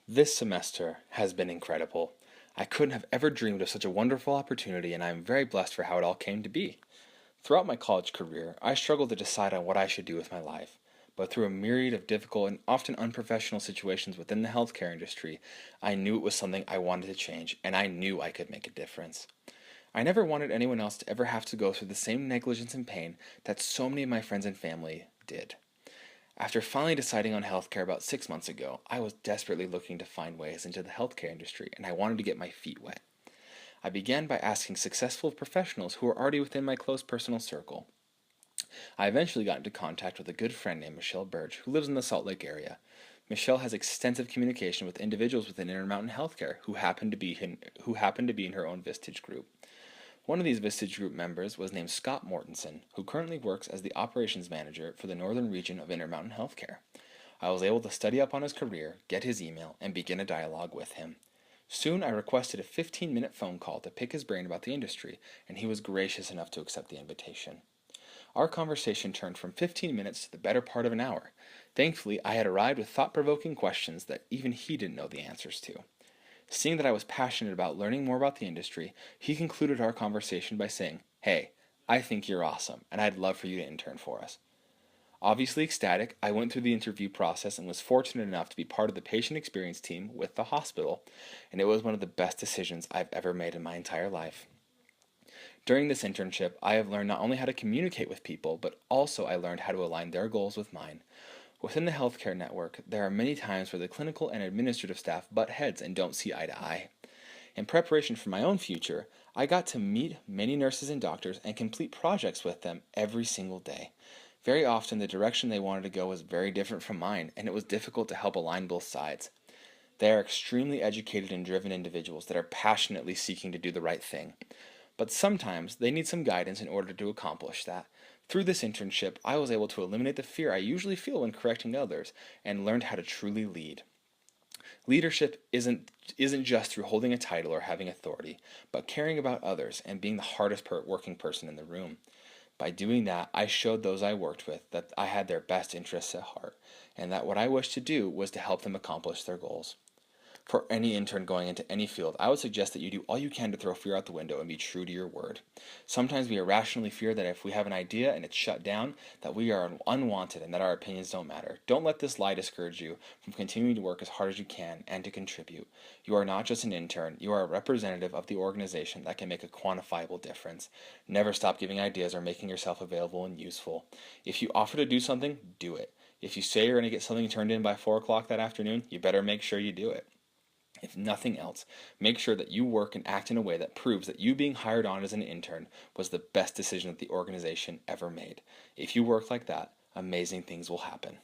This semester has been incredible. I couldn't have ever dreamed of such a wonderful opportunity, and I am very blessed for how it all came to be. Throughout my college career, I struggled to decide on what I should do with my life. But through a myriad of difficult and often unprofessional situations within the healthcare industry, I knew it was something I wanted to change, and I knew I could make a difference. I never wanted anyone else to ever have to go through the same negligence and pain that so many of my friends and family did. After finally deciding on healthcare about 6 months ago, I was desperately looking to find ways into the healthcare industry, and I wanted to get my feet wet. I began by asking successful professionals who were already within my close personal circle. I eventually got into contact with a good friend named Michelle Birch, who lives in the Salt Lake area. Michelle has extensive communication with individuals within Intermountain Healthcare who happen to be in her own Vistage group. One of these Vistage group members was named Scott Mortensen, who currently works as the operations manager for the northern region of Intermountain Healthcare. I was able to study up on his career, get his email, and begin a dialogue with him. Soon I requested a 15-minute phone call to pick his brain about the industry, and he was gracious enough to accept the invitation. Our conversation turned from 15 minutes to the better part of an hour. Thankfully, I had arrived with thought-provoking questions that even he didn't know the answers to. Seeing that I was passionate about learning more about the industry, he concluded our conversation by saying, "Hey, I think you're awesome, and I'd love for you to intern for us." Obviously ecstatic, I went through the interview process and was fortunate enough to be part of the patient experience team with the hospital, and it was one of the best decisions I've ever made in my entire life. During this internship, I have learned not only how to communicate with people, but also I learned how to align their goals with mine. Within the healthcare network, there are many times where the clinical and administrative staff butt heads and don't see eye to eye. In preparation for my own future, I got to meet many nurses and doctors and complete projects with them every single day. Very often, the direction they wanted to go was very different from mine, and it was difficult to help align both sides. They are extremely educated and driven individuals that are passionately seeking to do the right thing. But sometimes they need some guidance in order to accomplish that. Through this internship, I was able to eliminate the fear I usually feel when correcting others and learned how to truly lead. Leadership isn't just through holding a title or having authority, but caring about others and being the hardest working person in the room. By doing that, I showed those I worked with that I had their best interests at heart, and that what I wished to do was to help them accomplish their goals. For any intern going into any field, I would suggest that you do all you can to throw fear out the window and be true to your word. Sometimes we irrationally fear that if we have an idea and it's shut down, that we are unwanted and that our opinions don't matter. Don't let this lie discourage you from continuing to work as hard as you can and to contribute. You are not just an intern, you are a representative of the organization that can make a quantifiable difference. Never stop giving ideas or making yourself available and useful. If you offer to do something, do it. If you say you're going to get something turned in by 4 o'clock that afternoon, you better make sure you do it. If nothing else, make sure that you work and act in a way that proves that you being hired on as an intern was the best decision that the organization ever made. If you work like that, amazing things will happen.